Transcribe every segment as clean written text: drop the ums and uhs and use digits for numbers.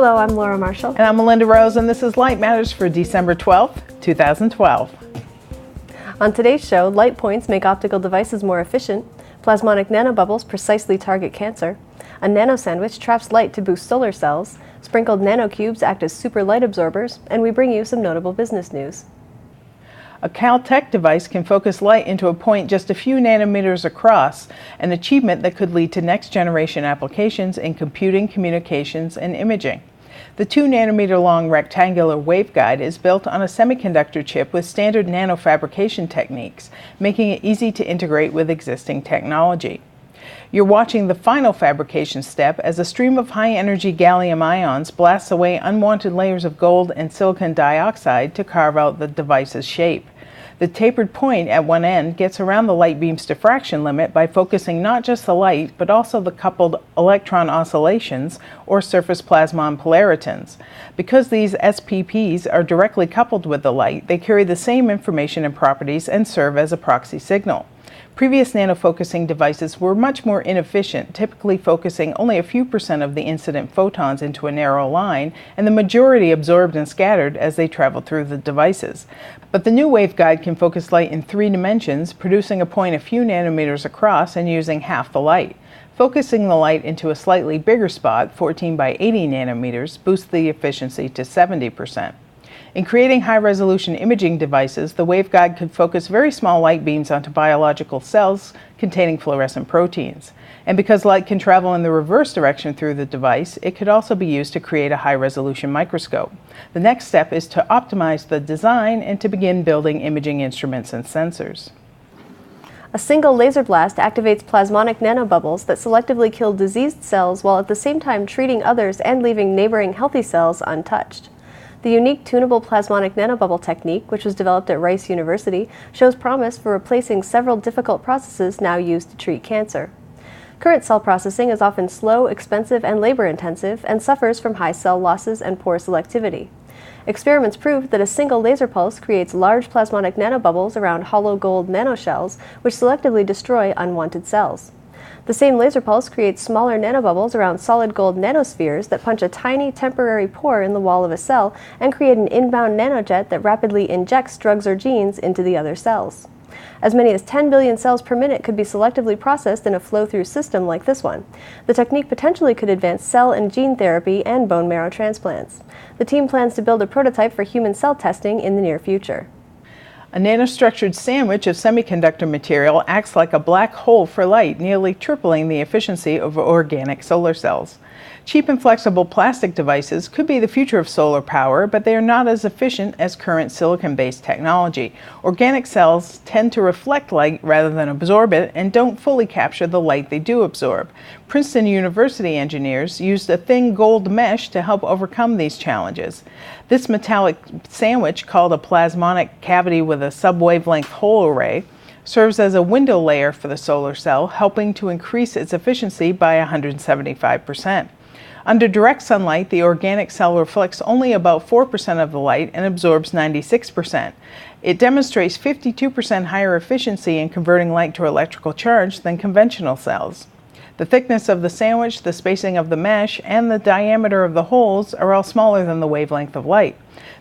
Hello, I'm Laura Marshall. And I'm Melinda Rose, and this is Light Matters for December 12th, 2012. On today's show, light points make optical devices more efficient, plasmonic nanobubbles precisely target cancer, a nanosandwich traps light to boost solar cells, sprinkled nanocubes act as super light absorbers, and we bring you some notable business news. A Caltech device can focus light into a point just a few nanometers across, an achievement that could lead to next-generation applications in computing, communications, and imaging. The 2-nanometer-long rectangular waveguide is built on a semiconductor chip with standard nanofabrication techniques, making it easy to integrate with existing technology. You're watching the final fabrication step as a stream of high-energy gallium ions blasts away unwanted layers of gold and silicon dioxide to carve out the device's shape. The tapered point at one end gets around the light beam's diffraction limit by focusing not just the light, but also the coupled electron oscillations, or surface plasmon polaritons. Because these SPPs are directly coupled with the light, they carry the same information and properties and serve as a proxy signal. Previous nanofocusing devices were much more inefficient, typically focusing only a few % of the incident photons into a narrow line, and the majority absorbed and scattered as they traveled through the devices. But the new waveguide can focus light in 3 dimensions, producing a point a few nanometers across and using half the light. Focusing the light into a slightly bigger spot, 14 by 80 nanometers, boosts the efficiency to 70%. In creating high-resolution imaging devices, the waveguide could focus very small light beams onto biological cells containing fluorescent proteins. And because light can travel in the reverse direction through the device, it could also be used to create a high-resolution microscope. The next step is to optimize the design and to begin building imaging instruments and sensors. A single laser blast activates plasmonic nanobubbles that selectively kill diseased cells while at the same time treating others and leaving neighboring healthy cells untouched. The unique tunable plasmonic nanobubble technique, which was developed at Rice University, shows promise for replacing several difficult processes now used to treat cancer. Current cell processing is often slow, expensive, and labor-intensive, and suffers from high cell losses and poor selectivity. Experiments proved that a single laser pulse creates large plasmonic nanobubbles around hollow gold nanoshells, which selectively destroy unwanted cells. The same laser pulse creates smaller nanobubbles around solid gold nanospheres that punch a tiny temporary pore in the wall of a cell and create an inbound nanojet that rapidly injects drugs or genes into the other cells. As many as 10 billion cells per minute could be selectively processed in a flow-through system like this one. The technique potentially could advance cell and gene therapy and bone marrow transplants. The team plans to build a prototype for human cell testing in the near future. A nanostructured sandwich of semiconductor material acts like a black hole for light, nearly tripling the efficiency of organic solar cells. Cheap and flexible plastic devices could be the future of solar power, but they are not as efficient as current silicon-based technology. Organic cells tend to reflect light rather than absorb it and don't fully capture the light they do absorb. Princeton University engineers used a thin gold mesh to help overcome these challenges. This metallic sandwich, called a plasmonic cavity with a sub-wavelength hole array, serves as a window layer for the solar cell, helping to increase its efficiency by 175%. Under direct sunlight, the organic cell reflects only about 4% of the light and absorbs 96%. It demonstrates 52% higher efficiency in converting light to electrical charge than conventional cells. The thickness of the sandwich, the spacing of the mesh, and the diameter of the holes are all smaller than the wavelength of light.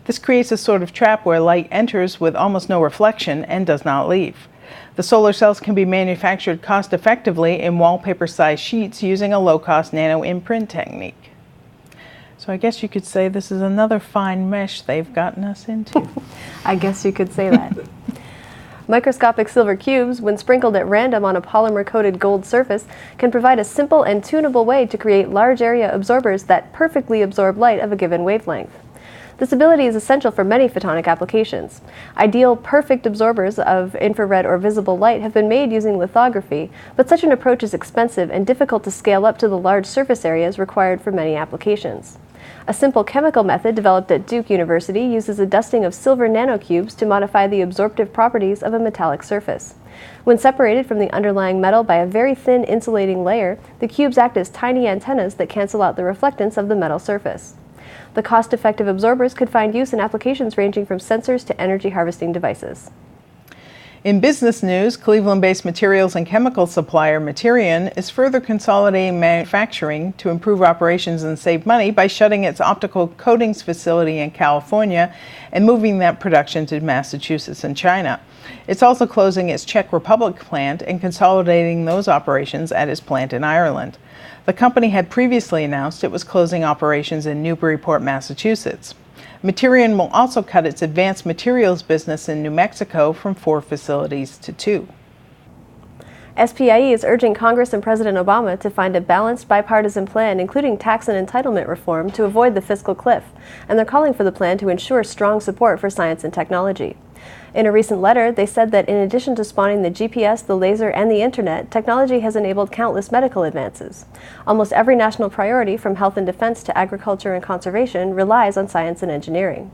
This creates a sort of trap where light enters with almost no reflection and does not leave. The solar cells can be manufactured cost-effectively in wallpaper-sized sheets using a low-cost nano-imprint technique. So I guess you could say this is another fine mesh they've gotten us into. I guess you could say that. Microscopic silver cubes, when sprinkled at random on a polymer-coated gold surface, can provide a simple and tunable way to create large-area absorbers that perfectly absorb light of a given wavelength. This ability is essential for many photonic applications. Ideal, perfect absorbers of infrared or visible light have been made using lithography, but such an approach is expensive and difficult to scale up to the large surface areas required for many applications. A simple chemical method developed at Duke University uses a dusting of silver nanocubes to modify the absorptive properties of a metallic surface. When separated from the underlying metal by a very thin insulating layer, the cubes act as tiny antennas that cancel out the reflectance of the metal surface. The cost-effective absorbers could find use in applications ranging from sensors to energy harvesting devices. In business news, Cleveland-based materials and chemical supplier Materion is further consolidating manufacturing to improve operations and save money by shutting its optical coatings facility in California and moving that production to Massachusetts and China. It's also closing its Czech Republic plant and consolidating those operations at its plant in Ireland. The company had previously announced it was closing operations in Newburyport, Massachusetts. Materion will also cut its advanced materials business in New Mexico from 4 facilities to 2. SPIE is urging Congress and President Obama to find a balanced bipartisan plan, including tax and entitlement reform, to avoid the fiscal cliff, and they're calling for the plan to ensure strong support for science and technology. In a recent letter, they said that in addition to spawning the GPS, the laser, and the internet, technology has enabled countless medical advances. Almost every national priority, from health and defense to agriculture and conservation, relies on science and engineering.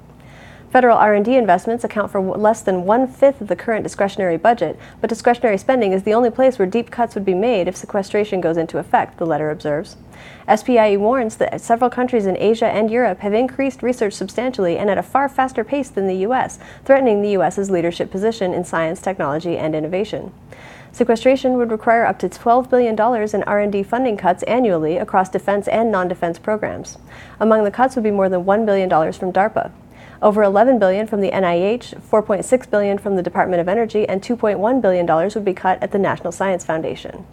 Federal R&D investments account for less than 1/5 of the current discretionary budget, but discretionary spending is the only place where deep cuts would be made if sequestration goes into effect, the letter observes. SPIE warns that several countries in Asia and Europe have increased research substantially and at a far faster pace than the U.S., threatening the U.S.'s leadership position in science, technology, and innovation. Sequestration would require up to $12 billion in R&D funding cuts annually across defense and non-defense programs. Among the cuts would be more than $1 billion from DARPA. Over $11 billion from the NIH, $4.6 billion from the Department of Energy, and $2.1 billion would be cut at the National Science Foundation.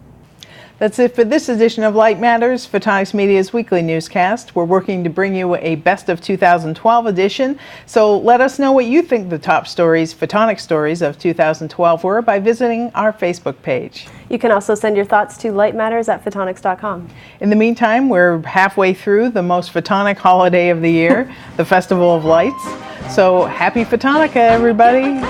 That's it for this edition of Light Matters, Photonics Media's weekly newscast. We're working to bring you a best of 2012 edition, so let us know what you think the top stories, Photonics stories of 2012 were by visiting our Facebook page. You can also send your thoughts to lightmatters@photonics.com. In the meantime, we're halfway through the most photonic holiday of the year, the Festival of Lights. So happy Photonica, everybody!